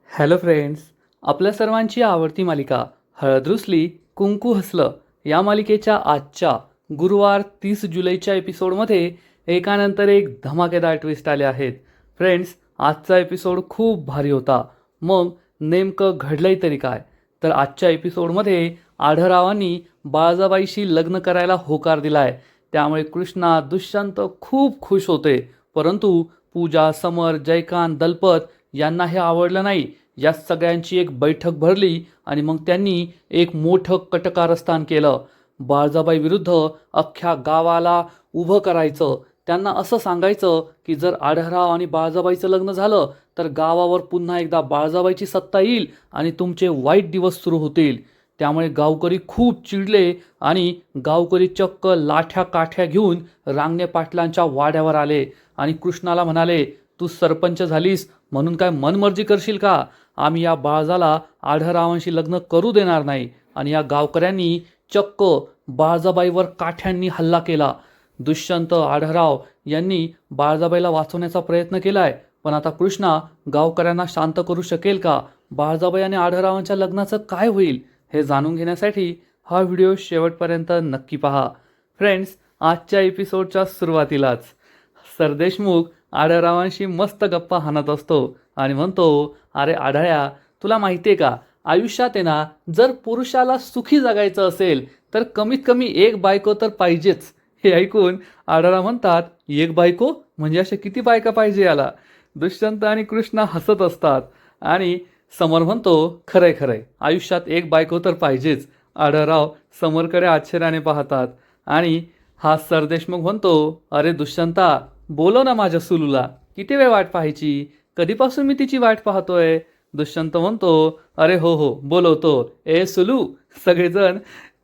Hello friends. आपल्या सर्वांची आवडती मालिका हळद रुसली कुंकू हसलं या मालिकेच्या आजच्या गुरुवार 30 जुलैच्या एपिसोडमध्ये एकानंतर एक धमाकेदार ट्विस्ट आले आहेत. फ्रेंड्स, आजचा एपिसोड खूप भारी होता. मग नेमकं घडलंय तरी काय? तर आजच्या एपिसोडमध्ये आढळरावांनी बाळजाबाईशी लग्न करायला होकार दिलाय. त्यामुळे कृष्णा दुष्यंत खूप खुश होते. परंतु पूजा, समर, जयकांत, दलपत यांना हे आवडलं नाही. या सगळ्यांची एक बैठक भरली आणि मग त्यांनी एक मोठं कटकारस्थान केलं. बाळजाबाई विरुद्ध अख्ख्या गावाला उभं करायचं. त्यांना असं सांगायचं की जर आढळराव आणि बाळजाबाईचं लग्न झालं तर गावावर पुन्हा एकदा बाळजाबाईची सत्ता येईल आणि तुमचे वाईट दिवस सुरू होतील. त्यामुळे गावकरी खूप चिडले आणि गावकरी चक्क लाठ्या काठ्या घेऊन रांगणे पाटलांच्या वाड्यावर आले आणि कृष्णाला म्हणाले, तू सरपंच झालीस म्हणून काय मनमर्जी करशील का? आम्ही या बाळजाला आढळरावांशी लग्न करू देणार नाही. आणि या गावकऱ्यांनी चक्क बाळजाबाईवर काठ्यांनी हल्ला केला. दुष्यंत, आढळराव यांनी बाळजाबाईला वाचवण्याचा प्रयत्न केलाय. पण आता कृष्णा गावकऱ्यांना शांत करू शकेल का? बाळजाबाई आणि आढळरावांच्या लग्नाचं काय होईल हे जाणून घेण्यासाठी हा व्हिडिओ शेवटपर्यंत नक्की पहा. फ्रेंड्स, आजच्या एपिसोडच्या सुरुवातीलाच सरदेशमुख आढळरावांशी मस्त गप्पा हाणत असतो आणि म्हणतो, अरे आढळ्या, तुला माहिती आहे का, आयुष्यात आहे ना, जर पुरुषाला सुखी जगायचं असेल तर कमीत कमी एक बायको तर पाहिजेच. हे ऐकून आढळराव म्हणतात, एक बायको म्हणजे अशा किती बायका पाहिजे याला? दुष्यंत आणि कृष्णा हसत असतात आणि समर म्हणतो, खरंय खरंय, आयुष्यात एक बायको तर पाहिजेच. आढळराव समरकडे आश्चर्याने पाहतात आणि हा सरदेशमुख म्हणतो, अरे दुष्यंता, बोलव ना माझ्या सुलूला, किती वेळ वाट पाहायची? कधीपासून मी तिची वाट पाहतोय. दुष्यंत म्हणतो, अरे हो हो, बोलवतो. ए सुलू. सगळेजण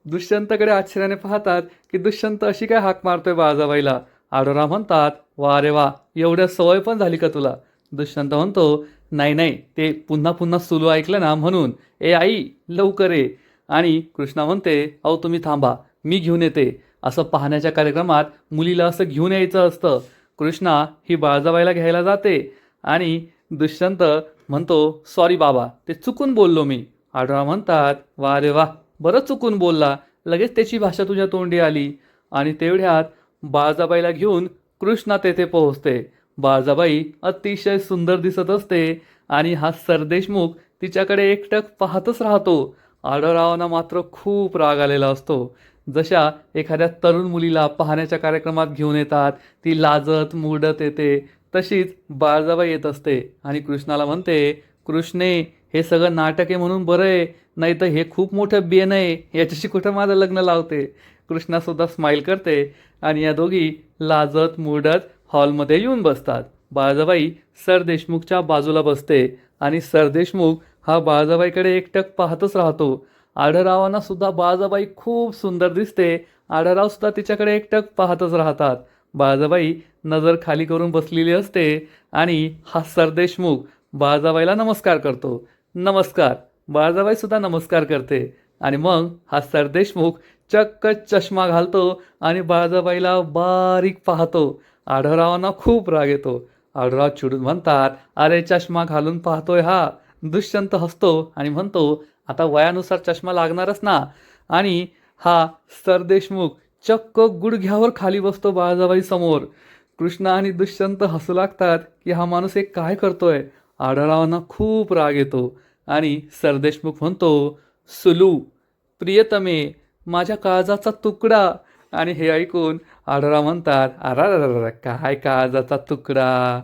दुष्यंतकडे आश्चर्याने पाहतात की दुष्यंत अशी काय हाक मारतोय बाळजाबाईला. आढळराव म्हणतात, वा रे वा, एवढ्या सवय पण झाली का तुला? दुष्यंत म्हणतो, नाही नाही, ते पुन्हा पुन्हा सुलू ऐकलं ना म्हणून. ए आई, लवकर ये. आणि कृष्णा म्हणते, अहो तुम्ही थांबा, मी घेऊन येते. असं पाहण्याच्या कार्यक्रमात मुलीला असं घेऊन यायचं असतं. कृष्णा ही बाळजाबाईला घ्यायला जाते आणि दुष्यंत म्हणतो, सॉरी बाबा, ते चुकून बोललो मी. आढळराव म्हणतात, वा रे वा, बरं चुकून बोलला, लगेच त्याची भाषा तुझ्या तोंडी आली. आणि तेवढ्यात बाळजाबाईला घेऊन कृष्णा तेथे पोहोचते. बाळजाबाई अतिशय सुंदर दिसत असते आणि हा सरदेशमुख तिच्याकडे एकटक पाहतच राहतो. आढळरावांना मात्र खूप राग आलेला असतो. जशा एखाद्या तरुण मुलीला पाहण्याच्या कार्यक्रमात घेऊन येतात, ती लाजत मुरडत येते, तशीच बाळजाबाई येत असते आणि कृष्णाला म्हणते, कृष्णे, हे सगळं नाटक आहे म्हणून बरं आहे, नाही तर हे खूप मोठं बेन आहे, याच्याशी कुठं माझं लग्न लावते. कृष्णासुद्धा स्माईल करते आणि या दोघी लाजत मुरडत हॉलमध्ये येऊन बसतात. बाळजाबाई सरदेशमुखच्या बाजूला बसते आणि सरदेशमुख हा बाळजाबाईकडे एकटक पाहतच राहतो. आढळरावांना सुद्धा बाळजाबाई खूप सुंदर दिसते. आढळराव सुद्धा तिच्याकडे एकटक पाहतच राहतात. बाळजाबाई नजर खाली करून बसलेली असते आणि हा सरदेशमुख बाळजाबाईला नमस्कार करतो. नमस्कार. बाळजाबाई सुद्धा नमस्कार करते आणि मग हा सरदेशमुख चक्क चष्मा घालतो आणि बाळजाबाईला बारीक पाहतो. आढळरावांना खूप राग येतो. आढळराव चिडून म्हणतात, अरे चष्मा घालून पाहतोय हा. दुष्यंत हसतो आणि म्हणतो, आता वयानुसार चष्मा लागणारच ना. आणि हा सरदेशमुख चक्क गुडघ्यावर खाली बसतो बाळजाबाई समोर. कृष्णा आणि दुष्यंत हसू लागतात की हा माणूस एक काय करतोय. आढळरावांना खूप राग येतो आणि सरदेशमुख म्हणतो, सुलू, प्रियतमे, माझ्या काळजाचा तुकडा. आणि हे ऐकून आढळराव म्हणतात, अरा काय काळजाचा तुकडा.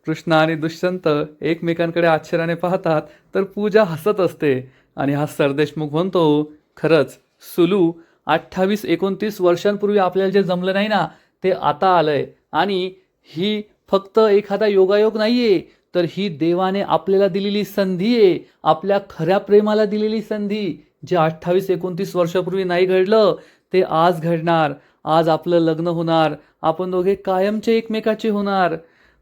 कृष्णा आणि दुष्यंत एकमेकांकडे आश्चर्याने पाहतात तर पूजा हसत असते आणि हा सरदेशमुख म्हणतो, खरंच सुलू, 28-29 वर्षांपूर्वी आपल्याला जे जमलं नाही ना, ते आता आलंय. आणि ही फक्त एखादा योगायोग नाहीये, तर ही देवाने आपल्याला दिलेली संधी आहे, आपल्या खऱ्या प्रेमाला दिलेली संधी. जे 28-29 वर्षापूर्वी नाही घडलं ते आज घडणार. आज आपलं लग्न होणार, आपण दोघे कायमचे एकमेकाचे होणार.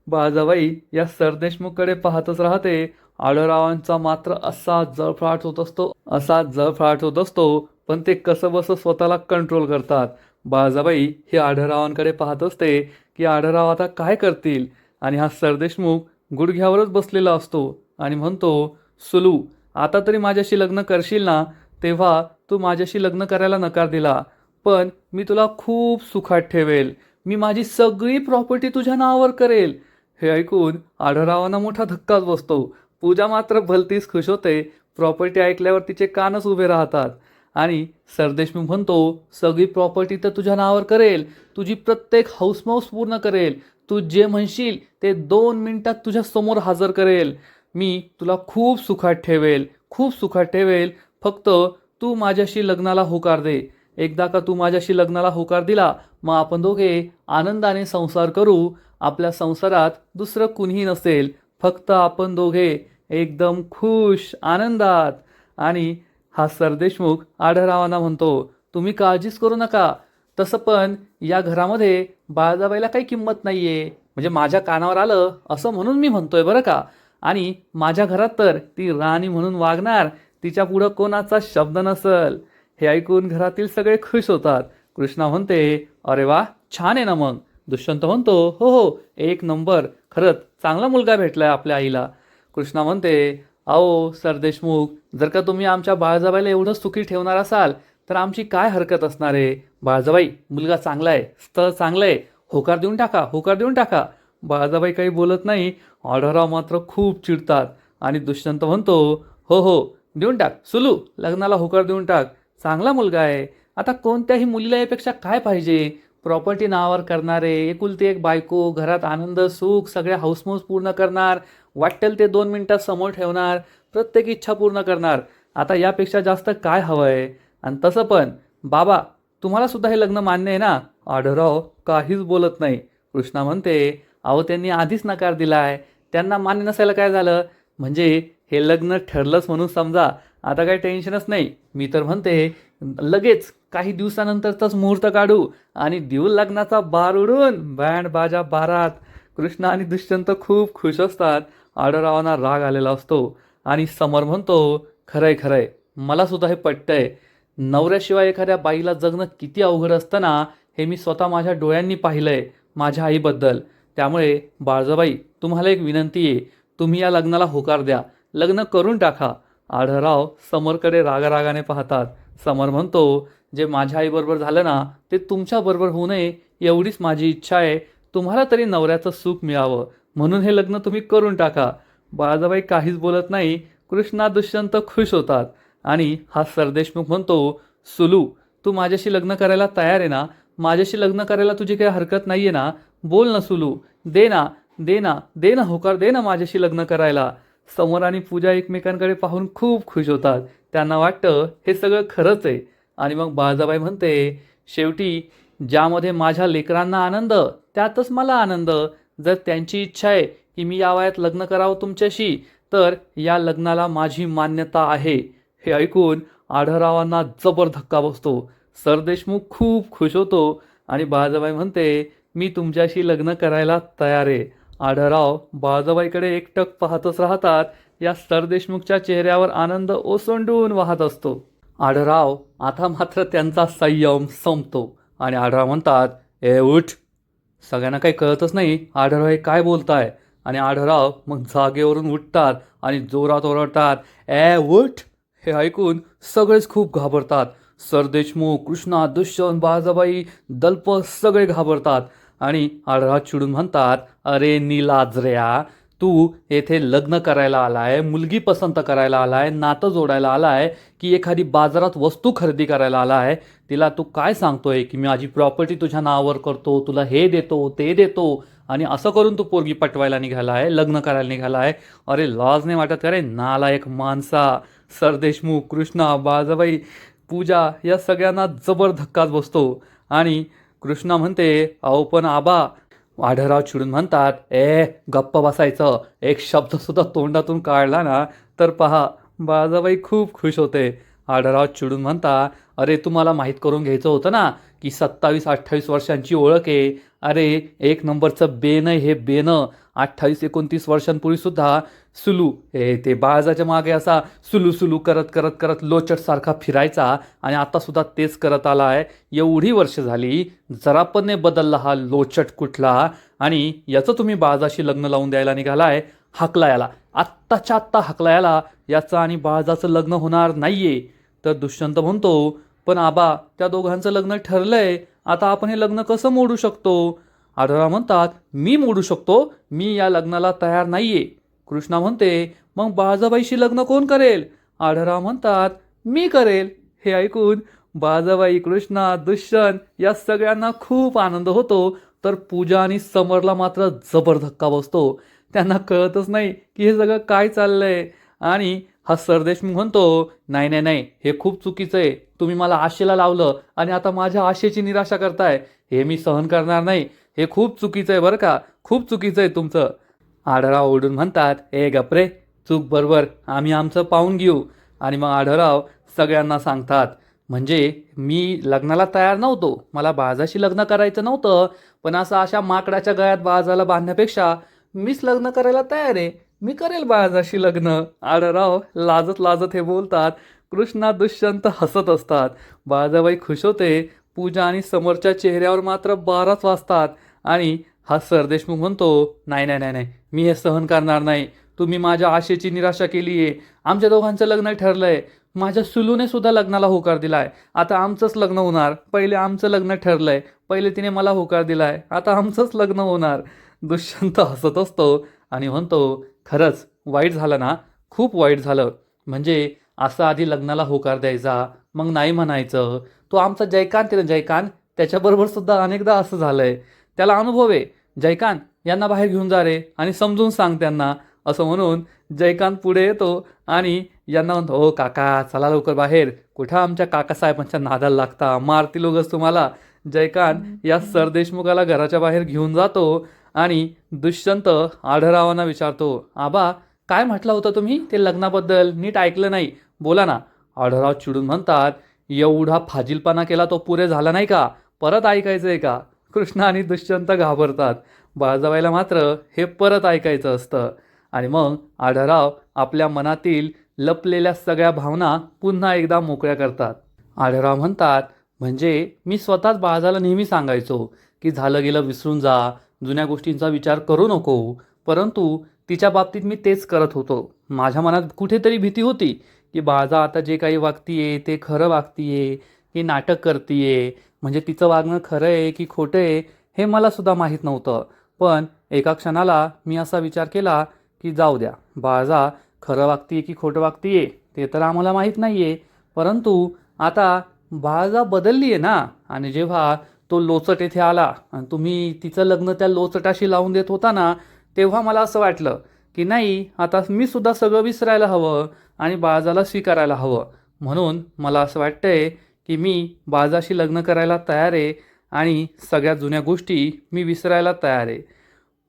बाळजाबाई या सरदेशमुखकडे पाहतच राहते. आढळरावांचा मात्र असा जळफळाट होत असतो, पण ते कसं बसं स्वतःला कंट्रोल करतात. बाळजाबाई हे आढळरावांकडे पाहत असते की आढळराव आता काय करतील. आणि हा सरदेशमुख गुडघ्यावरच बसलेला असतो आणि म्हणतो, सुलू, आता तरी माझ्याशी लग्न करशील ना? तेव्हा तू माझ्याशी लग्न करायला नकार दिला, पण मी तुला खूप सुखात ठेवेल. मी माझी सगळी प्रॉपर्टी तुझ्या नावावर करेल. हे ऐकून आढळरावांना मोठा धक्काच बसतो. पूजा मात्र भलतीच खुश होते. प्रॉपर्टी ऐकल्यावर तिचे कानच उभे राहतात. आणि सरदेशमुख म्हणतो, सगळी प्रॉपर्टी तर तुझ्या नावावर करेल, तुझी प्रत्येक हौसमौस पूर्ण करेल, तू जे म्हणशील ते 2 मिनिटात तुझ्या समोर हजर करेल. मी तुला खूप सुखात ठेवेल, खूप सुखात ठेवेल. फक्त तू माझ्याशी लग्नाला होकार दे. एकदा का तू माझ्याशी लग्नाला होकार दिला, मग आपण दोघे आनंदाने संसार करू. आपल्या संसारात दुसरं कुणीही नसेल, फक्त आपण दोघे एकदम खुश आनंदात. आणि हा सरदेशमुख आढळरावांना म्हणतो, तुम्ही काळजीच करू नका. तसं पण या घरामध्ये बाळजाबाईला काही किंमत नाहीये, म्हणजे माझ्या कानावर आलं असं म्हणून मी म्हणतोय बरं का. आणि माझ्या घरात तर ती राणी म्हणून वागणार, तिच्या पुढं कोणाचा शब्द नसल. हे ऐकून घरातील सगळे खुश होतात. कृष्णा म्हणते, अरे वा, छान आहे ना मग. दुष्यंत म्हणतो, हो हो, एक नंबर, खरंच चांगला मुलगा भेटलाय आपल्या आईला. कृष्णा म्हणते, अहो सरदेशमुख, जर का तुम्ही आमच्या बाळजाबाईला एवढं सुखी ठेवणार असाल तर आमची काय हरकत असणार आहे. बाळजाबाई, मुलगा चांगला आहे, स्थळ चांगलं आहे, होकार देऊन टाका, होकार देऊन टाका. बाळजाबाई काही बोलत नाही. आढळराव मात्र खूप चिडतात. आणि दुष्यंत म्हणतो, हो हो, देऊन टाक सुलू, लग्नाला होकार देऊन टाक, चांगला मुलगा आहे. आता कोणत्याही मुलीला यापेक्षा काय पाहिजे. प्रॉपर्टी नावावर करणारे, एकुलती एक बायको, घरात आनंद सुख सगळ्या हौसमौस पूर्ण करणार, वाटेल ते 2 मिनिटात समोर ठेवणार, प्रत्येक इच्छा पूर्ण करणार. आता यापेक्षा जास्त काय हवं आहे. आणि तसं पण बाबा, तुम्हाला सुद्धा हे लग्न मान्य आहे ना? आढळराव काहीच बोलत नाही. कृष्णा म्हणते, अहो त्यांनी आधीच नकार दिलाय, त्यांना मान्य नसायला काय झालं. म्हणजे हे लग्न ठरलंच म्हणून समजा, आता काही टेन्शनच नाही. मी तर म्हणते लगेच काही दिवसानंतरचाच मुहूर्त काढू आणि देऊ लग्नाचा बार उडून, बँड बाजा बारात. कृष्णा आणि दुष्यंत खूप खुश असतात. आढळरावांना राग आलेला असतो. आणि समर म्हणतो, खरंय खरंय, मला सुद्धा हे पटतंय. नवऱ्याशिवाय एखाद्या बाईला जगणं किती अवघड असतं ना, हे मी स्वतः माझ्या डोळ्यांनी पाहिलंय माझ्या आईबद्दल. त्यामुळे बाळजाबाई, तुम्हाला एक विनंती आहे, तुम्ही या लग्नाला होकार द्या, लग्न करून टाका. आढळराव समरकडे रागारागाने पाहतात. समर म्हणतो, जे माझ्या आईबरोबर झालं ना, ते तुमच्याबरोबर होऊ नये एवढीच माझी इच्छा आहे. तुम्हाला तरी नवऱ्याचं सुख मिळावं म्हणून हे लग्न तुम्ही करून टाका. बाळजाबाई काहीच बोलत नाही. कृष्णा दुष्यंत खुश होतात. आणि हा सरदेशमुख म्हणतो, सुलू, तू माझ्याशी लग्न करायला तयार आहे ना? माझ्याशी लग्न करायला तुझी काही हरकत नाही आहे ना? बोल ना सुलू, दे ना, दे ना, दे ना होकार, दे ना माझ्याशी लग्न करायला. समर आणि पूजा एकमेकांकडे पाहून खूप खुश होतात. त्यांना वाटतं हे सगळं खरंच आहे. आणि मग बाळजाबाई म्हणते, शेवटी ज्यामध्ये माझ्या लेकरांना आनंद, त्यातच मला आनंद. जर त्यांची इच्छा आहे की मी या वयात लग्न करावं तुमच्याशी, तर या लग्नाला माझी मान्यता आहे. हे ऐकून आढळरावांना जबर धक्का बसतो. सरदेशमुख खूप खुश होतो. आणि बाळजाबाई म्हणते, मी तुमच्याशी लग्न करायला तयार आहे. आढळराव बाळजाबाईकडे एकटक पाहतच राहतात. या सरदेशमुखच्या चेहऱ्यावर आनंद ओसंडून वाहत असतो. आढळराव आता मात्र त्यांचा संयम संपतो. आणि आढळराव म्हणतात, ए उठ. सगळ्यांना काही कळतच नाही आढळराव हे काय बोलताय. आणि आढळराव मग जागेवरून उठतात आणि जोरात ओरडतात, ए उठ. हे ऐकून सगळेच खूप घाबरतात. सरदेशमुख, कृष्णा, दुष्यंत, बाळजाबाई, दलपत सगळे घाबरतात. आणि आढळराव चिडून म्हणतात, अरे नीलाजऱ्या, तू येथे लग्न करायला आलाय, मुलगी पसंत करायला आलाय, नातं जोडायला आलाय, की एखादी बाजारात वस्तू खरेदी करायला आलाय? तिला तू काय सांगतोय की मी माझी प्रॉपर्टी तुझ्या नावावर करतो, तुला हे देतो ते देतो, आणि असं करून तू पोरगी पटवायला निघालाय, लग्न करायला निघालाय? अरे लाज नाही वाटत का रे नालायक माणसा. सरदेशमुख, कृष्णा, बाळजाबाई, पूजा या सगळ्यांना जबर धक्काच बसतो. आणि कृष्णा म्हणते, अहो पण आबा. आढळराव चिडून म्हणतात, ए गप्प बसायचं, एक शब्द सुद्धा तोंडातून काढला ना तर पहा. बाळजाबाई खूप खुश होते. आढळराव चिडून म्हणता, अरे तुम्हाला माहीत करून घ्यायचं होतं ना की 27-28 वर्षांची ओळख आहे. अरे एक नंबरचं बेन आहे हे बेनं. 28-29 वर्षांपूर्वी सुद्धा सुलू हे ते बाळजाच्या मागे असा सुलू सुलू करत करत करत लोचटसारखा फिरायचा. आणि आत्तासुद्धा तेच करत आला आहे. एवढी वर्ष झाली, जरा पण नाही बदलला हा लोचट कुठला. आणि याचं तुम्ही बाळजाशी लग्न लावून द्यायला निघालाय. हाकला याला, आत्ताच्या आत्ता हाकला याला, याचं आणि बाळजाचं लग्न होणार नाहीये. तर दुष्यंत म्हणतो, पण आबा त्या दोघांचं लग्न ठरलंय, आता आपण हे लग्न कसं मोडू शकतो? आढळराव म्हणतात, मी मोडू शकतो, मी या लग्नाला तयार नाहीये. कृष्णा म्हणते, मग बाळजाबाईशी लग्न कोण करेल? आढळराव म्हणतात, मी करेल. हे ऐकून बाळजाबाई, कृष्णा, दुष्यंत या सगळ्यांना खूप आनंद होतो. तर पूजा आणि समरला मात्र जबर धक्का बसतो. त्यांना कळतच नाही की हे सगळं काय चाललंय. आणि हा सरदेशमुख म्हणतो, नाही नाही नाही, हे खूप चुकीचं आहे. तुम्ही मला आशेला लावलं आणि आता माझ्या आशेची निराशा करताय. हे मी सहन करणार नाही. हे खूप चुकीचं आहे बरं का, खूप चुकीचं आहे तुमचं. आढळराव ओढून म्हणतात, ए गपरे, चूक बरोबर, आम्ही आमचं पाहून घेऊ. आणि मग आढळराव सगळ्यांना सांगतात, म्हणजे मी लग्नाला तयार नव्हतो, मला बाळजाशी लग्न करायचं नव्हतं, पण असं अशा माकडाच्या गळ्यात बाळजाला बांधण्यापेक्षा मीच लग्न करायला तयार आहे, मी करेल बाळजाशी लग्न. आढळराव लाजत लाजत हे बोलतात. कृष्णा, दुष्यंत हसत असतात. बाळजाबाई खुश होते. पूजा आणि समोरच्या चेहऱ्यावर मात्र 12च वाजतात. आणि हा सरदेशमुख म्हणतो, नाही नाही नाही नाही, मी हे सहन करणार नाही. तुम्ही माझ्या आशेची निराशा केली आहे. आमच्या दोघांचं लग्न ठरलंय. माझ्या सुलूने सुद्धा लग्नाला होकार दिलाय. आता आमचंच लग्न होणार. पहिले आमचं लग्न ठरलंय, पहिले तिने मला होकार दिलाय, आता आमचंच लग्न होणार. दुष्यंत हसत असतो आणि म्हणतो, खरंच वाईट झालं ना, खूप वाईट झालं. म्हणजे असं आधी लग्नाला होकार द्यायचा, मग नाही म्हणायचं. तो आमचा जयकांत आहे ना, जयकांत, त्याच्याबरोबर सुद्धा अनेकदा असं झालंय. त्याला अनुभव आहे. जयकांत, यांना बाहेर घेऊन जा रे आणि समजून सांग त्यांना. असं म्हणून जयकांत पुढे येतो आणि यांना म्हणतो, हो काका, चला लवकर बाहेर. कुठं आमच्या काकासाहेबांच्या नादाला लागता, मारतील उगाच तुम्हाला. जयकांत या सरदेशमुखाला घराच्या बाहेर घेऊन जातो. आणि दुष्यंत आढळरावांना विचारतो, आबा काय म्हटलं होतं तुम्ही ते लग्नाबद्दल? नीट ऐकलं नाही, बोला ना. आढळराव चिडून म्हणतात, एवढा फाजीलपणा केला तो पुरे झाला नाही का? परत ऐकायचं आहे का? कृष्ण आणि दुष्यंत घाबरतात. बाळजाबाईला मात्र हे परत ऐकायचं असतं. आणि मग आढळराव आपल्या मनातील लपलेल्या सगळ्या भावना पुन्हा एकदा मोकळ्या करतात. आढळराव म्हणतात, म्हणजे मी स्वतःच बाळजाला नेहमी सांगायचो की झालं गेलं विसरून जा, जुन्या गोष्टींचा विचार करू नको. परंतु तिच्या बाबतीत मी तेच करत होतो. माझ्या मनात कुठेतरी भीती होती की बाळजा आता जे काही वागतीये ते खरं वागतीये की नाटक करतीये, म्हणजे तिचं वागणं खरं आहे की खोटं आहे हे मला सुद्धा माहीत नव्हतं. पण एका क्षणाला मी असा विचार केला की जाऊ द्या, बाळजा खरं वागतीये की खोटं वागतीये ते तर आम्हाला माहीत नाही आहे. परंतु आता बाळजा बदलली आहे ना. आणि जेव्हा तो लोचट येथे आला आणि तुम्ही तिचं लग्न त्या लोचटाशी लावून देत होता ना, तेव्हा मला असं वाटलं की नाही, आता मी सुद्धा सगळं विसरायला हवं आणि बाळजाला स्वीकारायला हवं. म्हणून मला असं वाटतंय की मी बाळजाशी लग्न करायला तयार आहे आणि सगळ्या जुन्या गोष्टी मी विसरायला तयार आहे.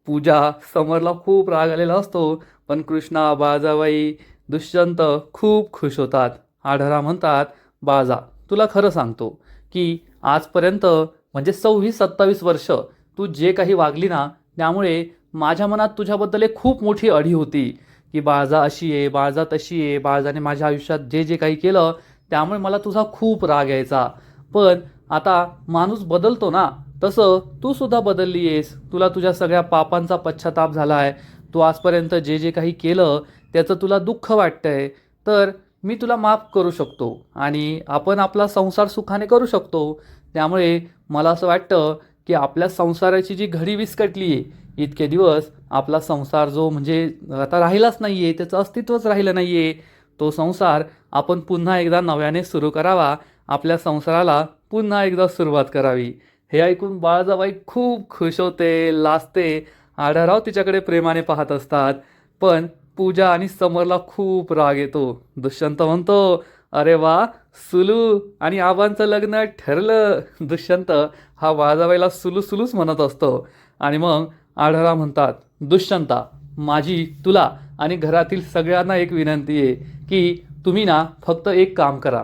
पूजा, समरला खूप राग आलेला असतो, पण कृष्णा, बाळजाबाई, दुष्यंत खूप खुश होतात. आढळराव म्हणतात, बाळजा, तुला खरं सांगतो की आजपर्यंत म्हणजे 26-27 वर्ष तू जे काही वागली ना, त्यामुळे माझ्या मनात तुझ्याबद्दल एक खूप मोठी अढी होती की बाळजा अशी आहे, बाळजा तशी आहे, बाळजाने माझ्या आयुष्यात जे जे काही केलं त्यामुळे मला तुझा खूप राग यायचा. पण आता माणूस बदलतो ना, तसं तू सुद्धा बदलली आहेस. तुला तुझ्या सगळ्या पापांचा पश्चाताप झाला आहे. तू आजपर्यंत जे जे काही केलं त्याचं तुला दुःख वाटतंय. तर मी तुला माफ करू शकतो आणि आपण आपला संसार सुखाने करू शकतो. त्यामुळे मला असं वाटतं की आपल्या संसाराची जी घडी विस्कटली आहे, इतके दिवस आपला संसार जो म्हणजे आता राहिलाच नाही आहे, त्याचं अस्तित्वच राहिलं नाही आहे, तो संसार आपण पुन्हा एकदा नव्याने सुरू करावा. आपल्या संसाराला पुन्हा एकदा सुरुवात करावी. हे ऐकून बाळजाबाई खूप खुश होते, लाजते. आढळराव तिच्याकडे प्रेमाने पाहत असतात. पण पूजा आणि समरला खूप राग येतो. दुष्यंत म्हणतो, अरे वा, सुलू आणि आबांचं लग्न ठरलं. दुष्यंत हा बाळजाबाईला सुलू सुलूच म्हणत असतो. आणि मग आढळराव म्हणतात, दुष्यंता, माझी तुला आणि घरातील सगळ्यांना एक विनंती आहे की तुम्ही ना फक्त एक काम करा,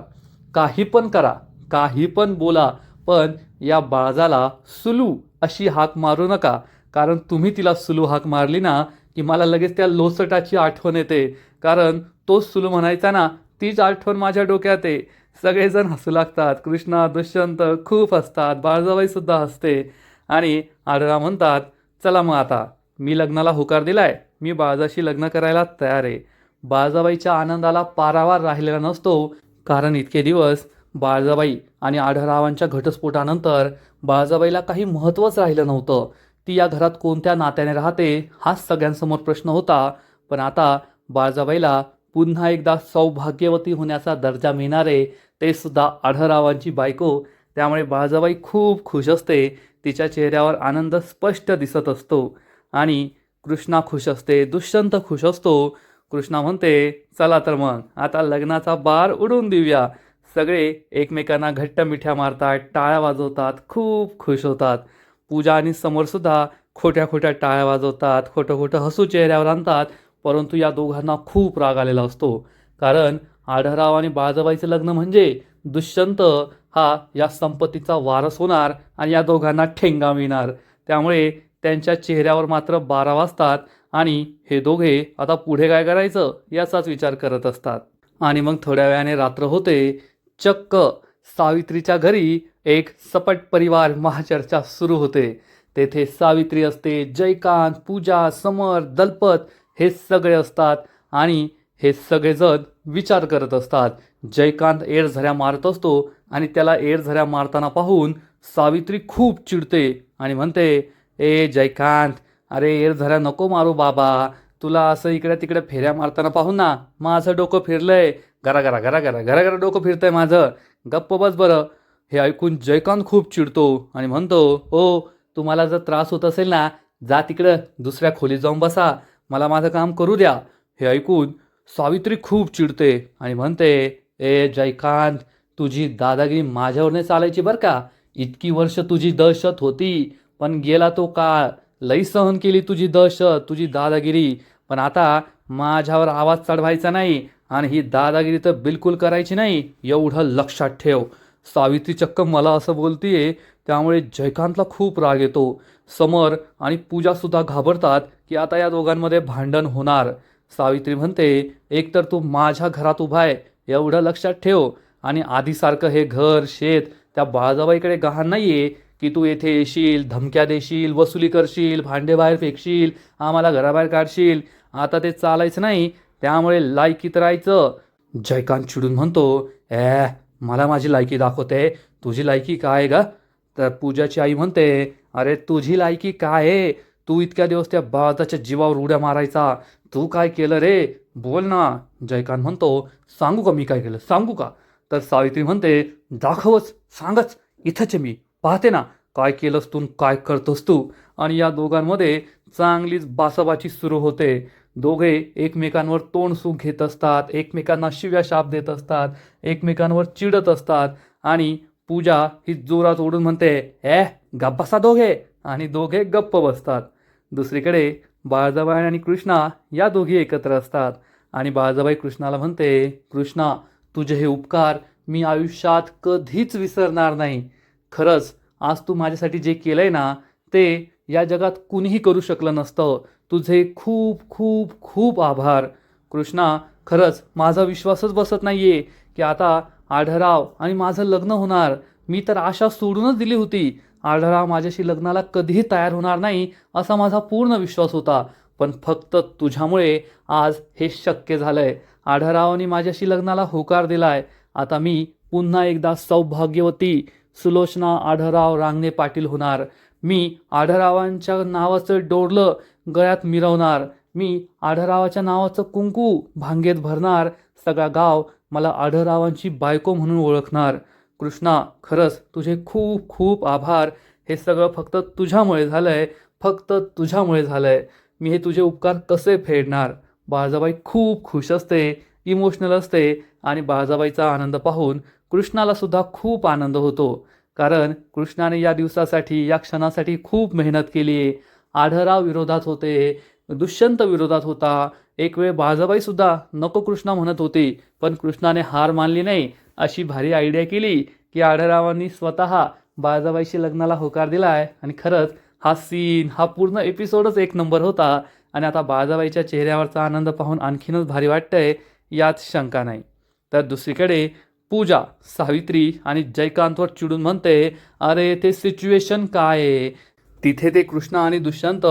काही पण करा, काही पण बोला, पण या बाळजाला सुलू अशी हाक मारू नका. कारण तुम्ही तिला सुलू हाक मारली ना की मला लगेच त्या लोचटाची आठवण येते. कारण तोच सुलू म्हणायचा ना, तीच आठवण माझ्या डोक्यात आहे. सगळेजण हसू लागतात. कृष्णा, दुष्यंत खूप हसतात. बाळजाबाई सुद्धा हसते. आणि आढळराव म्हणतात, चला मग आता मी लग्नाला होकार दिलाय, मी बाळजाशी लग्न करायला तयार आहे. बाळजाबाईच्या आनंदाला पारावार राहिलेला नसतो, कारण इतके दिवस बाळजाबाई आणि आढळरावांच्या घटस्फोटानंतर बाळजाबाईला काही महत्त्वच राहिलं नव्हतं. ती या घरात कोणत्या नात्याने राहते हाच सगळ्यांसमोर प्रश्न होता. पण आता बाळजाबाईला पुन्हा एकदा सौभाग्यवती होण्याचा दर्जा मिळणार आहे, ते सुद्धा आढळरावांची बायको. त्यामुळे बाळजाबाई खूप खुश असते. तिच्या चेहऱ्यावर आनंद स्पष्ट दिसत असतो. आणि कृष्णा खुश असते, दुष्यंत खुश असतो. कृष्णा म्हणते, चला तर मग आता लग्नाचा बार उडवून देऊया. सगळे एकमेकांना घट्ट मिठ्या मारतात, टाळ्या वाजवतात, खूप खुश होतात. पूजा आणि समोरसुद्धा खोट्या खोट्या टाळ्या वाजवतात, खोटं खोटं हसू चेहऱ्यावर आणतात. परंतु या दोघांना खूप राग आलेला असतो, कारण आढळराव आणि बाळजाबाईचं लग्न म्हणजे दुष्यंत हा या संपत्तीचा वारस होणार आणि या दोघांना ठेंगा मिळणार. त्यामुळे त्यांच्या चेहऱ्यावर मात्र 12 वाजतात आणि हे दोघे आता पुढे काय करायचं याचाच विचार करत असतात. आणि मग थोड्या वेळाने रात्र होते. चक्क सावित्रीच्या घरी एक सपट परिवार महाचर्चा सुरू होते. तेथे सावित्री असते, जयकांत, पूजा, समर, दलपत हे सगळे असतात आणि हे सगळेजण विचार करत असतात. जयकांत एडझऱ्या मारत असतो आणि त्याला एडझऱ्या मारताना पाहून सावित्री खूप चिडते आणि म्हणते, ए जयकांत, अरे एडझऱ्या नको मारू बाबा. तुला असं इकडे तिकडे फेऱ्या मारताना पाहून ना माझं डोकं फिरलंय. घरा घरा डोकं फिरतंय माझं. गप्प बस बरं. हे ऐकून जयकांत खूप चिडतो आणि म्हणतो, ओ तुम्हाला जर त्रास होत असेल ना, जा तिकडं दुसऱ्या खोलीत जाऊन बसा, मला माझं काम करू द्या. हे ऐकून सावित्री खूप चिडते आणि म्हणते, ए जयकांत, तुझी दादागिरी माझ्यावर नाही चालायची बरं का. इतकी वर्ष तुझी दहशत होती, पण गेला तो काळ. लई सहन केली तुझी दहशत, तुझी दादागिरी. पण आता माझ्यावर आवाज चढवायचा नाही आणि ही दादागिरी तर बिलकुल करायची नाही, एवढं लक्षात ठेव. सावित्री चक्क मला असं बोलतीये. त्यामुळे जयकांतला खूप राग येतो. समर आणि पूजासुद्धा घाबरतात की आता या दोघांमध्ये भांडण होणार. सावित्री म्हणते, एकतर तू माझ्या घरात उभा आहे एवढं लक्षात ठेव, आणि आधीसारखं हे घर शेत त्या बाळजाबाईकडे गहाण नाहीये की तू येथे येशील, धमक्या देशील, वसुली करशील, भांडे बाहेर फेकशील, आम्हाला घराबाहेर काढशील. आता ते चालायचं नाही, त्यामुळे लायकीत राहायचं. जयकांत चिडून म्हणतो, मला माझी लायकी दाखवते, तुझी लायकी काय ग. तर पूजाची आई म्हणते, अरे तुझी लायकी काय आहे, तू इतक्या दिवस त्या बाळाच्या जीवावर उड्या मारायचा, तू काय केलं रे, बोल ना. जयकांत म्हणतो, सांगू का मी काय केलं, सांगू का. तर सावित्री म्हणते, दाखवच, सांगच, इथंच मी पाहते ना काय केलंस तू, काय करतोस तू. आणि या दोघांमध्ये चांगलीच बासाबाची सुरू होते. दोघे एकमेकांवर तोंड सूख घेत असतात, एकमेकांना शिव्या शाप देत असतात, एकमेकांवर चिडत असतात. आणि पूजा ही जोरात ओढून म्हणते, गप्प बसा दोघे. आणि दोघे गप्प बसतात. दुसरीकडे बाळजाबाई आणि कृष्णा या दोघी एकत्र असतात आणि बाळजाबाई कृष्णाला म्हणते, कृष्णा, तुझे हे उपकार मी आयुष्यात कधीच विसरणार नाही. खरंच आज तू माझ्यासाठी जे केलंय ना, ते या जगात कुणीही करू शकलं नसतं. तुझे खूप खूप खूप आभार. कृष्णा, खरंच माझा विश्वासच बसत नाहीये की आता आढळराव आणि माझं लग्न होणार. मी तर आशा सोडूनच दिली होती. आढळराव माझ्याशी लग्नाला कधीही तयार होणार नाही असा माझा पूर्ण विश्वास होता. पण फक्त तुझ्यामुळे आज हे शक्य झालंय. आढळरावांनी माझ्याशी लग्नाला होकार दिलाय. आता मी पुन्हा एकदा सौभाग्यवती सुलोचना आढळराव रांगणे पाटील होणार. मी आढळरावांच्या नावाचं डोरलं गळ्यात मिरवणार. मी आढळरावाच्या नावाचं कुंकू भांगेत भरणार. सगळा गाव मला आढळरावांची बायको म्हणून ओळखणार. कृष्णा, खरंच तुझे खूप खूप आभार. हे सगळं फक्त तुझ्यामुळे झालंय, फक्त तुझ्यामुळे झालंय. मी हे तुझे उपकार कसे फेडणार. बाळजाबाई खूप खुश असते, इमोशनल असते आणि बाळजाबाईचा आनंद पाहून कृष्णाला सुद्धा खूप आनंद होतो. कारण कृष्णाने या दिवसासाठी, या क्षणासाठी खूप मेहनत केली आहे. आढळराव विरोधात होते, दुष्यंत विरोधात होता. एक वेळ बाळजाबाई सुद्धा नको कृष्णा म्हणत होती, पण कृष्णाने हार मानली नाही. अशी भारी आयडिया केली की आढळरावांनी स्वतः बाळजाबाईशी लग्नाला होकार दिलाय. आणि खरंच हा सीन, हा पूर्ण एपिसोडच एक नंबर होता. आणि आता बाळजाबाईच्या चेहऱ्यावरचा आनंद पाहून आणखीनच भारी वाटतंय, यात शंका नाही. तर दुसरीकडे पूजा सावित्री आणि जयकांतवर चिडून म्हणते, अरे ते सिच्युएशन काय आहे. तिथे ते कृष्णा आणि दुष्यंत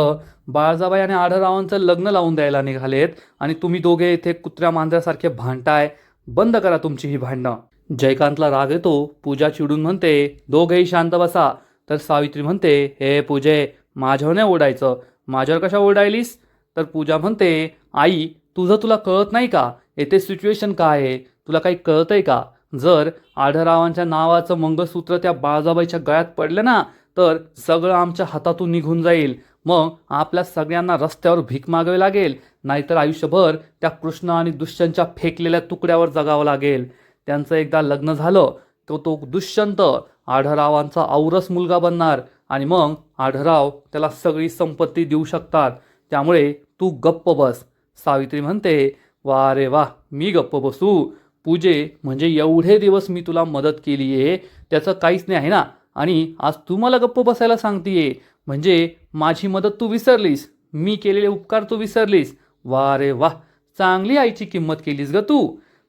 बाळजाबाई आणि आढळरावांचं लग्न लावून द्यायला निघालेत आणि तुम्ही दोघे इथे कुत्र्या मांजरासारखे भांडताय. बंद करा तुमची ही भांडणं. जयकांतला राग येतो. पूजा चिडून म्हणते, दोघेही शांत बसा. तर सावित्री म्हणते, हे पूजे, माझ्यावर नाही ओरडायचं. माझ्यावर कशा ओरडायलीस? तर पूजा म्हणते, आई तुला कळत नाही का? येथे सिच्युएशन काय आहे तुला काही कळतंय का? जर आढळरावांच्या नावाचं मंगळसूत्र त्या बाळजाबाईच्या गळ्यात पडलं ना तर सगळं आमच्या हातातून निघून जाईल. मग आपल्या सगळ्यांना रस्त्यावर भीक मागावी लागेल, नाहीतर आयुष्यभर त्या कृष्ण आणि दुष्यंतच्या फेकलेल्या तुकड्यावर जगावं लागेल. त्यांचं एकदा लग्न झालं तो दुष्यंत आढळरावांचा औरस मुलगा बनणार आणि मग आढळराव त्याला सगळी संपत्ती देऊ शकतात. त्यामुळे तू गप्प बस. सावित्री म्हणते, वा रे वा, मी गप्प बसू? पूजे, म्हणजे एवढे दिवस मी तुला मदत केली आहे त्याचं काहीच नाही आहे ना, आणि आज तू मला गप्प बसायला सांगतीये? म्हणजे माझी मदत तू विसरलीस, मी केलेले उपकार तू विसरलीस? वा रे वा, चांगली आईची किंमत केलीस ग तू.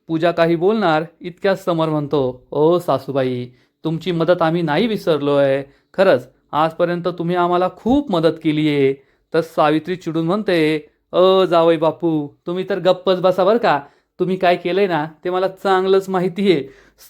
पूजा काही बोलणार इतक्यात समर म्हणतो, ओ सासूबाई, तुमची मदत आम्ही नाही विसरलोय. खरंच आजपर्यंत तुम्ही आम्हाला खूप मदत केली आहे. तर सावित्री चिडून म्हणते, जावई बापू, तुम्ही तर गप्पच बसा बरं का. तुम्ही काय केलंय ना ते मला चांगलंच माहिती आहे.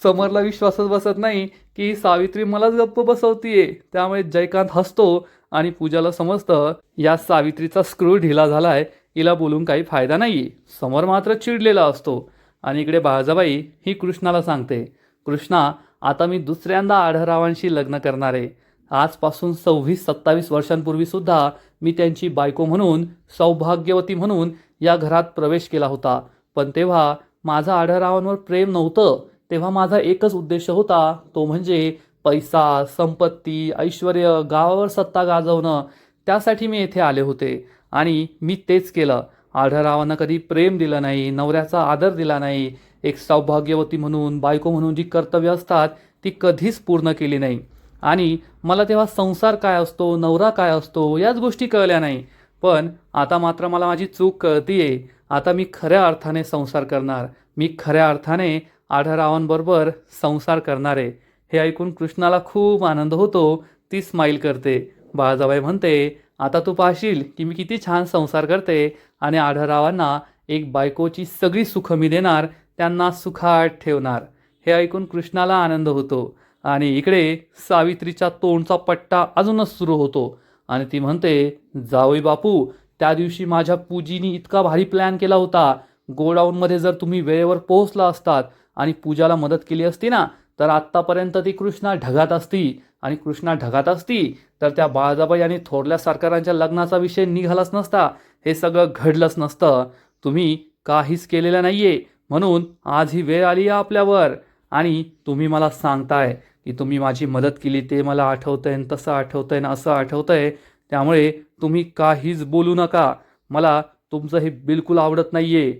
समरला विश्वासच बसत नाही की सावित्री मलाच गप्प बसवतीये. त्यामुळे जयकांत हसतो आणि पूजाला समजतं या सावित्रीचा स्क्रू ढिला झालाय, हिला बोलून काही फायदा नाही. समर मात्र चिडलेला असतो. आणि इकडे बाळजाबाई ही कृष्णाला सांगते, कृष्णा, आता मी दुसऱ्यांदा आढळरावांशी लग्न करणार आहे. आजपासून 26-27 वर्षांपूर्वी सुद्धा मी त्यांची बायको म्हणून, सौभाग्यवती म्हणून या घरात प्रवेश केला होता. पण तेव्हा माझं आढळरावांवर प्रेम नव्हतं. तेव्हा माझा एकच उद्देश होता, तो म्हणजे पैसा, संपत्ती, ऐश्वर, गावावर सत्ता गाजवणं. त्यासाठी मी येथे आले होते आणि मी तेच केलं. आढळरावांना कधी प्रेम दिलं नाही, नवऱ्याचा आदर दिला नाही. एक सौभाग्यवती म्हणून, बायको म्हणून जी कर्तव्य असतात ती कधीच पूर्ण केली नाही. आणि मला तेव्हा संसार काय असतो, नवरा काय असतो याच गोष्टी कळल्या नाही. पण आता मात्र मला माझी चूक कळतीये. आता मी खऱ्या अर्थाने संसार करणार. मी खऱ्या अर्थाने आढळरावांबरोबर संसार करणार आहे. हे ऐकून कृष्णाला खूप आनंद होतो. ती स्माईल करते. बाळजाबाई म्हणते, आता तू पाहशील की मी किती छान संसार करते आणि आढळरावांना एक बायकोची सगळी सुखं मी देणार, त्यांना सुखात ठेवणार. हे ऐकून कृष्णाला आनंद होतो. आणि इकडे सावित्रीच्या तोंडचा पट्टा अजूनच सुरू होतो आणि ती म्हणते, जावई बापू, त्या दिवशी माझ्या पूजीनी इतका भारी प्लॅन केला होता. गोडाऊनमध्ये जर तुम्ही वेळेवर पोहोचला असतात आणि पूजाला मदत केली असती ना तर आत्तापर्यंत ती कृष्णा ढगात असती. आणि कृष्णा ढगात असती तर त्या बाळजाबाई आणि थोरल्या सरकारांच्या लग्नाचा विषय निघालाच नसता. हे सगळं घडलंच नसतं. तुम्ही काहीच केलेलं नाहीये, म्हणून आज ही वेळ आली आहे आपल्यावर. आणि तुम्ही मला सांगताय की तुम्ही माझी मदत केली, ते मला आठवतंय, तसं आठवतंय ना असं आठवतंय. त्यामुळे तुम्ही काहीच बोलू नका. मला तुमचं हे बिलकुल आवडत नाहीये.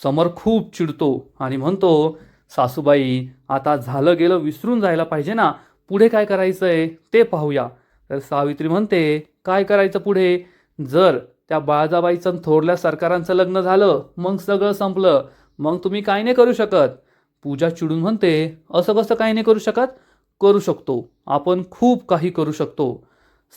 समर खूप चिडतो आणि म्हणतो, सासूबाई, आता झालं गेलं विसरून जायला पाहिजे ना. पुढे काय करायचंय ते पाहूया. तर सावित्री म्हणते, काय करायचं पुढे? जर त्या बाळजाबाईचं थोरल्या सरकारांचं लग्न झालं मग सगळं संपलं. मग तुम्ही काय नाही करू शकत. पूजा चिडून म्हणते, असं कसं काही नाही करू शकत? करू शकतो, आपण खूप काही करू शकतो.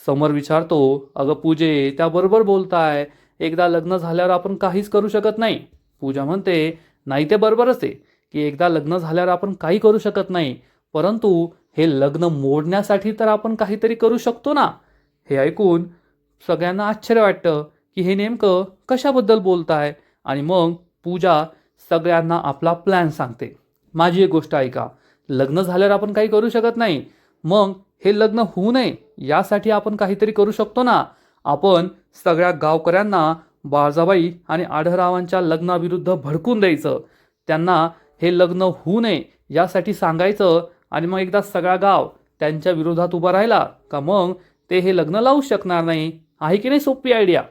समर विचारतो, अगं पूजे, त्याबरोबर बोलताय. एकदा लग्न झाल्यावर आपण काहीच करू शकत नाही. पूजा म्हणते, नाही, ते बरोबरच आहे की एकदा लग्न झाल्यावर आपण काही करू शकत नाही, परंतु हे लग्न मोडण्यासाठी तर आपण काहीतरी करू शकतो ना. हे ऐकून सगळ्यांना आश्चर्य वाटतं की हे नेमकं कशाबद्दल बोलताय. आणि मग पूजा सगळ्यांना आपला प्लॅन सांगते. माझी एक गोष्ट ऐका, लग्न झाल्यावर आपण काही करू शकत नाही, मग हे लग्न होऊ नये यासाठी आपण काहीतरी करू शकतो ना. आपण सगळ्या गावकऱ्यांना बाळजाबाई आणि आढळरावांच्या लग्नाविरुद्ध भडकून द्यायचं. त्यांना हे लग्न होऊ नये यासाठी सांगायचं आणि मग एकदा सगळा गाव त्यांच्या विरोधात उभा राहिला का मग ते हे लग्न लावू शकणार नाही. आहे की नाही सोपी आयडिया?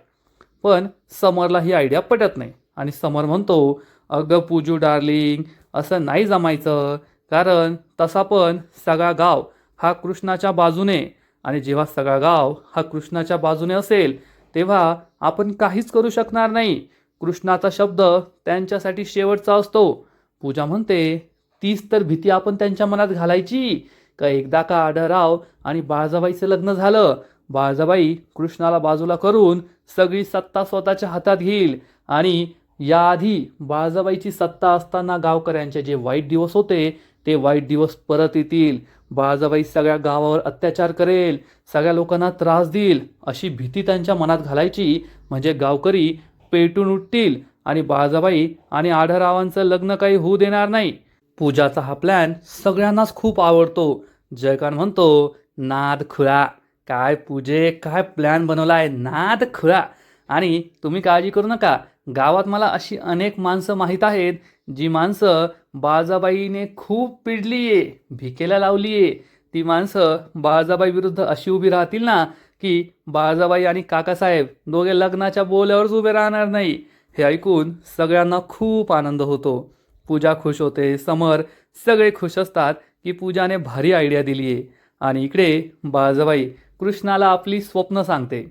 पण समरला ही आयडिया पटत नाही आणि समर म्हणतो, अगं पूजू डार्लिंग, असं नाही जमायचं. कारण तसा पण सगळा गाव हा कृष्णाच्या बाजूने, आणि जेव्हा सगळा गाव हा कृष्णाच्या बाजूने असेल तेव्हा आपण काहीच करू शकणार नाही. कृष्णाचा शब्द त्यांच्यासाठी शेवटचा असतो. पूजा म्हणते, तीच तर भीती आपण त्यांच्या मनात घालायची का एकदा का आढळराव आणि बाळजाबाईचं लग्न झालं बाळजाबाई कृष्णाला बाजूला करून सगळी सत्ता स्वतःच्या हातात घेईल आणि याआधी बाळजाबाईची सत्ता असताना गावकऱ्यांचे जे वाईट दिवस होते ते वाईट दिवस परत येतील. बाळजाबाई सगळ्या गावावर अत्याचार करेल, सगळ्या लोकांना त्रास देईल अशी भीती त्यांच्या मनात घालायची, म्हणजे गावकरी पेटून उठतील आणि बाळजाबाई आणि आढळरावांचं लग्न काही होऊ देणार नाही. पूजाचा हा प्लॅन सगळ्यांनाच खूप आवडतो. जयकांत म्हणतो, नाद खुळा, काय पूजे, काय प्लॅन बनवलाय, नाद खुळा. आणि तुम्ही काळजी करू नका, गावात मला अशी अनेक माणसं माहीत आहेत जी माणसं बाळजाबाईने खूप पिडलीये, भिकेला लावलीये. ती माणसं बाळजाबाई विरुद्ध अशी उभी राहतील ना की बाळजाबाई आणि काकासाहेब दोघे लग्नाच्या बोल्यावरच उभे राहणार नाही. हे ऐकून सगळ्यांना खूप आनंद होतो. पूजा खुश होते, समर सगळे खुश असतात की पूजाने भारी आयडिया दिली आहे. आणि इकडे बाळजाबाई कृष्णाला आपली स्वप्न सांगते.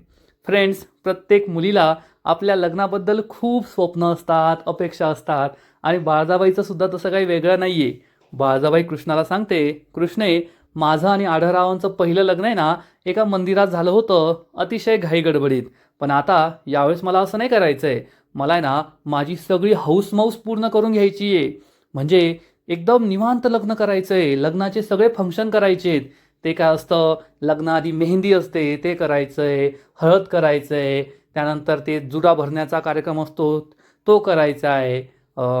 फ्रेंड्स, प्रत्येक मुलीला आपल्या लग्नाबद्दल खूप स्वप्न असतात, अपेक्षा असतात आणि बाळजाबाईचं सुद्धा तसं काही वेगळं नाही आहे. बाळजाबाई कृष्णाला सांगते, कृष्णे, माझं आणि आढळरावांचं पहिलं लग्न आहे ना एका मंदिरात झालं होतं, अतिशय घाईगडबडीत. पण आता यावेळेस मला असं नाही करायचं आहे. मला आहे ना माझी सगळी हौसमौस पूर्ण करून घ्यायची आहे. म्हणजे एकदम निवांत लग्न करायचं आहे, लग्नाचे सगळे फंक्शन करायचे आहेत. ते काय असतं, लग्नाआधी मेहंदी असते ते करायचं आहे, हळद करायचं आहे, त्यानंतर ते जुडा भरण्याचा कार्यक्रम असतो तो करायचा आहे,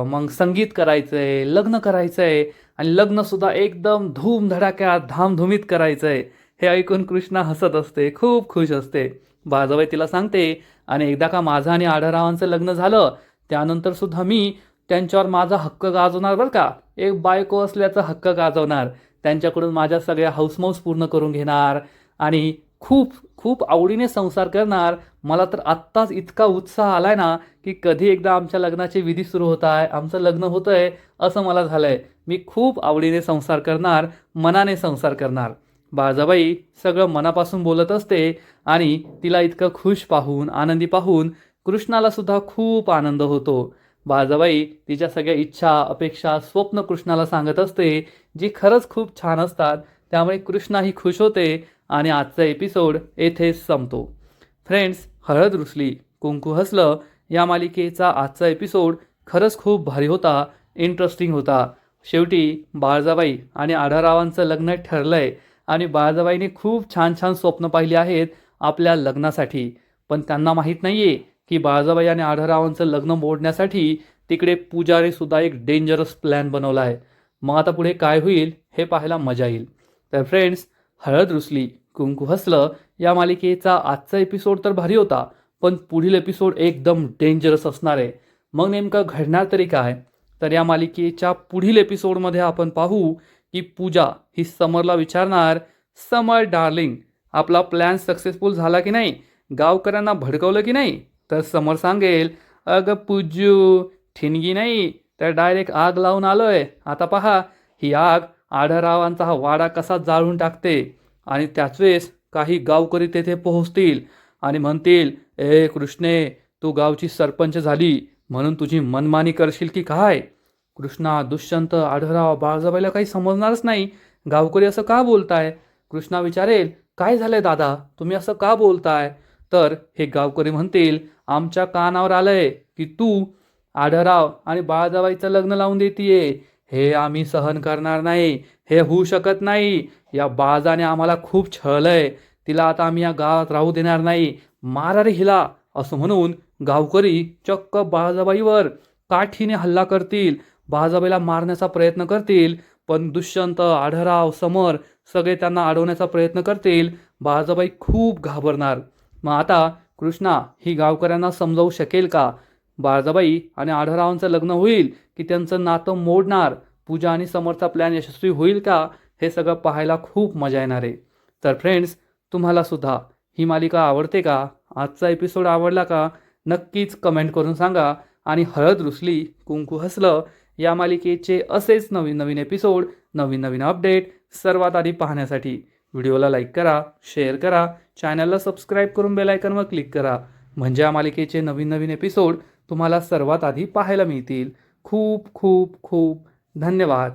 मग संगीत करायचं आहे, लग्न करायचं आहे आणि लग्नसुद्धा एकदम धूमधडाक्यात धामधुमीत करायचं आहे. हे ऐकून कृष्णा हसत असते, खूप खुश असते. बाळजाबाई तिला सांगते, आणि एकदा का माझं आणि आढळरावांचं लग्न झालं त्यानंतर सुद्धा मी त्यांच्यावर माझा हक्क गाजवणार बरं का, एक बायको असल्याचा हक्क गाजवणार, त्यांच्याकडून माझ्या सगळ्या हौसमौस पूर्ण करून घेणार आणि खूप खूप आवडीने संसार करणार. मला तर आत्ताच इतका उत्साह आलाय ना की कधी एकदा आमच्या लग्नाचे विधी सुरू होत आहे, आमचं लग्न होतं आहे असं मला झालंय. मी खूप आवडीने संसार करणार, मनाने संसार करणार. बाळजाबाई सगळं मनापासून बोलत असते आणि तिला इतकं खुश पाहून, आनंदी पाहून कृष्णाला सुद्धा खूप आनंद होतो. बाळजाबाई तिच्या सगळ्या इच्छा, अपेक्षा, स्वप्न कृष्णाला सांगत असते, जी खरंच खूप छान असतात. त्यामुळे कृष्णाही खुश होते आणि आजचा एपिसोड येथेच संपतो. फ्रेंड्स, हळद रुसली कुंकू हसलं या मालिकेचा आजचा एपिसोड खरंच खूप भारी होता, इंटरेस्टिंग होता. शेवटी बाळजाबाई आणि आढळरावांचं लग्न ठरलंय आणि बाळजाबाईने खूप छान छान स्वप्न पाहिली आहेत आपल्या लग्नासाठी. पण त्यांना माहीत नाहीये की बाळजाबाई आणि आढळरावांचं लग्न मोडण्यासाठी तिकडे पूजाने सुद्धा एक डेंजरस प्लॅन बनवला आहे. मग आता पुढे काय होईल हे पाहायला मजा येईल. तर फ्रेंड्स, हळद रुसली कुंकू हसलं या मालिकेचा आजचा एपिसोड तर भारी होता, पण पुढील एपिसोड एकदम डेंजरस असणार आहे. मग नेमकं घडणार तरी काय, तर या मालिकेच्या पुढील एपिसोडमध्ये आपण पाहू की पूजा ही समरला विचारणार, समर डार्लिंग, आपला प्लॅन सक्सेसफुल झाला की नाही, गावकऱ्यांना भडकवलं की नाही. तर समर सांगेल, अगं पूजू, ठिणगी नाही तर डायरेक्ट आग लावून आलोय. आता पहा, ही आग आढळरावांचा हा वाडा कसा जाळून टाकते. आणि त्याच वेळेस काही गावकरी तेथे पोहोचतील आणि म्हणतील, ए कृष्णे, तू गावची सरपंच झाली म्हणून तुझी मनमानी करशील की काय. कृष्णा, दुष्यंत, आढळराव, बाळजाबाईला काही समजणारच नाही. गावकरी असं का बोलताय. कृष्णा विचारेल, काय झालंय दादा, तुम्ही असं का बोलताय. तर हे गावकरी म्हणतील, आमच्या कानावर आलंय की तू आढळराव आणि बाळजाबाईचं लग्न लावून देतीये. हे आम्ही सहन करणार नाही, हे होऊ शकत नाही. या बाळजाने आम्हाला खूप छळलंय, तिला आता आम्ही या गावात राहू देणार नाही, मारा रे हिला. असं म्हणून गावकरी चक्क बाळजाबाईवर काठीने हल्ला करतील, बाळजाबाईला मारण्याचा प्रयत्न करतील. पण दुष्यंत, आढळराव, समर सगळे त्यांना अडवण्याचा प्रयत्न करतील. बाळजाबाई खूप घाबरणार. मग आता कृष्णा ही गावकऱ्यांना समजावू शकेल का. बाळजाबाई आणि आढळरावांचं लग्न होईल की त्यांचं नातं मोडणार. पूजा आणि समरचा प्लॅन यशस्वी होईल का, हे सगळं पाहायला खूप मजा येणार आहे. तर फ्रेंड्स, तुम्हाला सुद्धा ही मालिका आवडते का, आजचा एपिसोड आवडला का, नक्कीच कमेंट करून सांगा. आणि हळद रुसली कुंकू हसलं या मालिकेचे असेच नवीन नवीन एपिसोड, नवीन नवीन अपडेट सर्वात आधी पाहण्यासाठी व्हिडिओला लाईक करा, शेअर करा, चॅनलला सबस्क्राईब करून बेल आयकॉनवर क्लिक करा. म्हणजे या मालिकेचे नवीन नवीन एपिसोड तुम्हाला सर्वात आधी पाहायला मिळतील. खूप खूप खूप धन्यवाद.